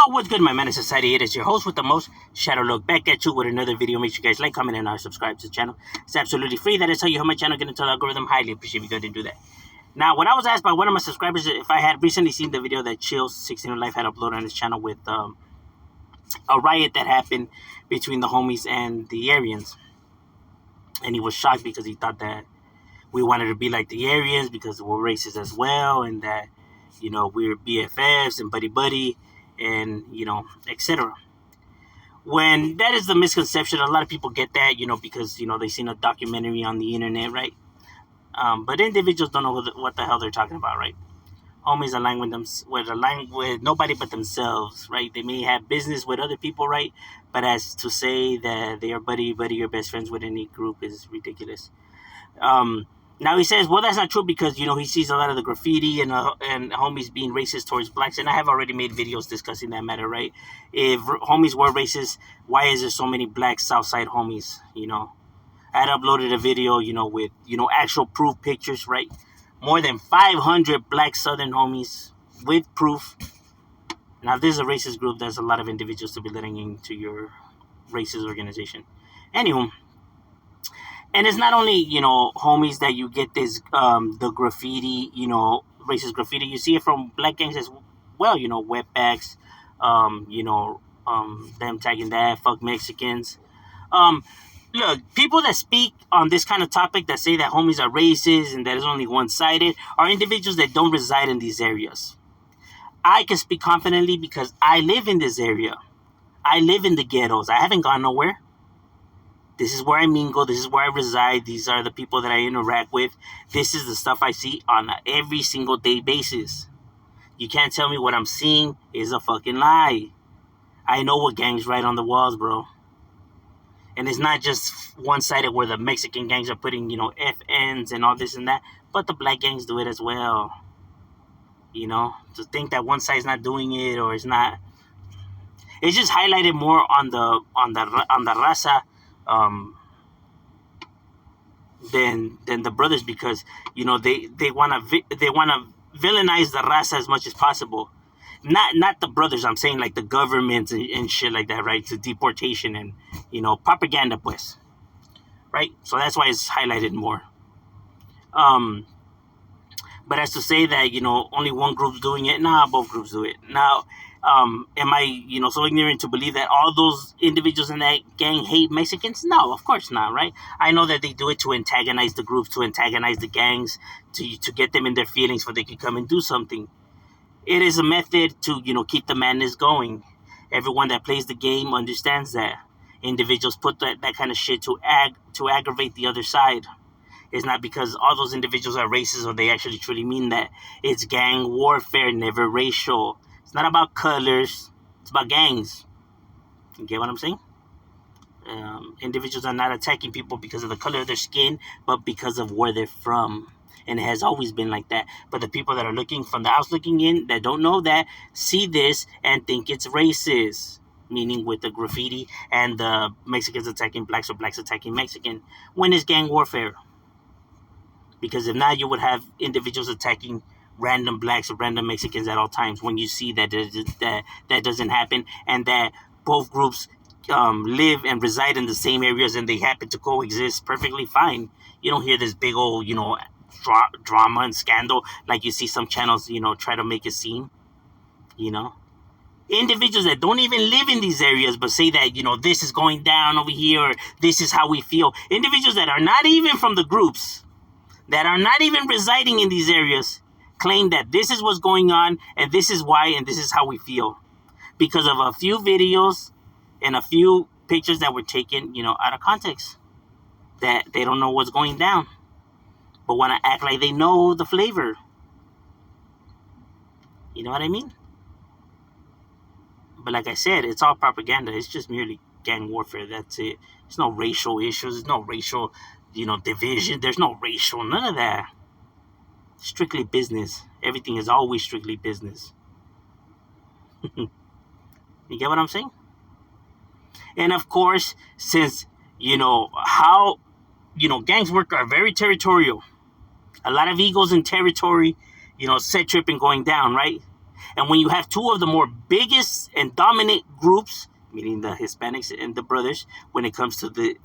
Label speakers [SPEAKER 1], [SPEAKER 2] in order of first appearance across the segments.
[SPEAKER 1] What's good, my man of society? It is your host with the most, Shadow Look, back at you with another video. Make sure you guys like, comment, and subscribe to the channel. It's absolutely free. That is how you help my channel get into the algorithm. Highly appreciate if you go ahead and do that. Now, when I was asked by one of my subscribers if I had recently seen the video that Chills 16 Life had uploaded on his channel with a riot that happened between the homies and the Aryans, and he was shocked because he thought that we wanted to be like the Aryans because we're racist as well, and that, you know, we're BFFs and buddy, and, you know, etc. When that is the misconception, a lot of people get that, you know, because, you know, they've seen a documentary on the internet, right? But individuals don't know what the hell they're talking about, right? Homies align with nobody but themselves, right? They may have business with other people, right? But as to say that they are buddy or best friends with any group is ridiculous. Now he says, well, that's not true because, you know, he sees a lot of the graffiti and homies being racist towards blacks. And I have already made videos discussing that matter, right? If homies were racist, why is there so many black Southside homies, you know? I had uploaded a video, you know, with, you know, actual proof pictures, right? More than 500 black Southern homies with proof. Now, if this is a racist group, there's a lot of individuals to be letting into your racist organization. Anywho. And it's not only, you know, homies that you get this, the graffiti, you know, racist graffiti. You see it from black gangs as well, you know, wetbacks, them tagging that, fuck Mexicans. Look, people that speak on this kind of topic that say that homies are racist and that it's only one-sided are individuals that don't reside in these areas. I can speak confidently because I live in this area. I live in the ghettos. I haven't gone nowhere. This is where I mingle. This is where I reside. These are the people that I interact with. This is the stuff I see on an every single day basis. You can't tell me what I'm seeing is a fucking lie. I know what gangs write on the walls, bro. And it's not just one-sided where the Mexican gangs are putting, you know, FNs and all this and that, but the black gangs do it as well. You know, to think that one side's not doing it or it's not, it's just highlighted more on the raza. Than the brothers, because, you know, they want to villainize the raza as much as possible. Not the brothers, I'm saying like the government and shit like that, right? To deportation and, you know, propaganda, pues, right? So that's why it's highlighted more. But as to say that, you know, only one group's doing it, nah, both groups do it. Now, am I, you know, so ignorant to believe that all those individuals in that gang hate Mexicans? No, of course not, right? I know that they do it to antagonize the groups, to antagonize the gangs, to get them in their feelings so they can come and do something. It is a method to, you know, keep the madness going. Everyone that plays the game understands that. Individuals put that kind of shit to aggravate the other side. It's not because all those individuals are racist or they actually truly mean that. It's gang warfare, never racial. It's not about colors. It's about gangs. You get what I'm saying? Individuals are not attacking people because of the color of their skin, but because of where they're from. And it has always been like that. But the people that are looking from the house looking in, that don't know that, see this and think it's racist. Meaning with the graffiti and the Mexicans attacking blacks or blacks attacking Mexican. When is gang warfare? Because if not, you would have individuals attacking random blacks or random Mexicans at all times. When you see that that doesn't happen, and that both groups live and reside in the same areas and they happen to coexist perfectly fine, you don't hear this big old, you know, drama and scandal like you see some channels, you know, try to make it seem. You know, individuals that don't even live in these areas but say that, you know, this is going down over here, or this is how we feel. Individuals that are not even from the groups, that are not even residing in these areas, claim that this is what's going on and this is why and this is how we feel. Because of a few videos and a few pictures that were taken, you know, out of context. That they don't know what's going down, but want to act like they know the flavor. You know what I mean? But like I said, it's all propaganda. It's just merely gang warfare. That's it. There's no racial issues. There's no racial, you know, division. There's no racial, none of that. Strictly business. Everything is always strictly business. You get what I'm saying? And of course, since, you know, how, you know, gangs work are very territorial. A lot of egos in territory, you know, set tripping going down, right? And when you have two of the more biggest and dominant groups, meaning the Hispanics and the brothers, when it comes to the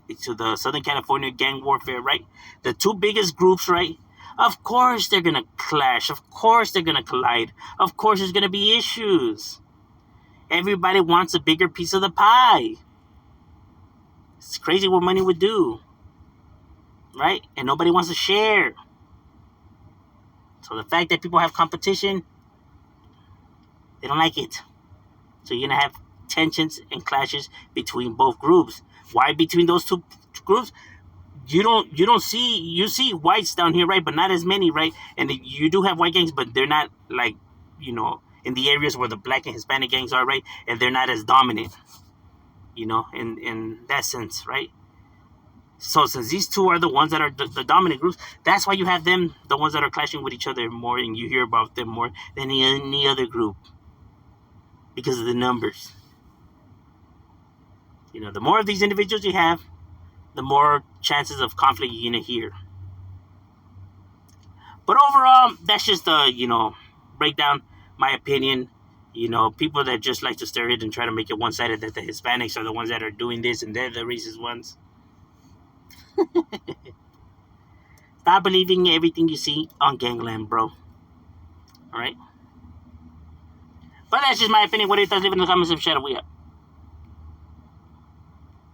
[SPEAKER 1] Southern California gang warfare, right? The two biggest groups, right? Of course they're gonna clash. Of course they're gonna collide. Of course there's gonna be issues. Everybody wants a bigger piece of the pie. It's crazy what money would do, right? And nobody wants to share. So the fact that people have competition, they don't like it. So you're gonna have tensions and clashes between both groups. Why between those two groups? You see whites down here, right? But not as many, right? And you do have white gangs, but they're not like, in the areas where the black and Hispanic gangs are, right? And they're not as dominant, in that sense, right? So since these two are the ones that are the dominant groups, that's why you have them, the ones that are clashing with each other more, and you hear about them more than any other group because of the numbers. The more of these individuals you have, the more chances of conflict you're going to hear. But overall, that's just a, breakdown, my opinion. People that just like to stir it and try to make it one-sided, that the Hispanics are the ones that are doing this and they're the racist ones. Stop believing everything you see on Gangland, bro. Alright? But that's just my opinion. What do you guys leave in the comments section? We up.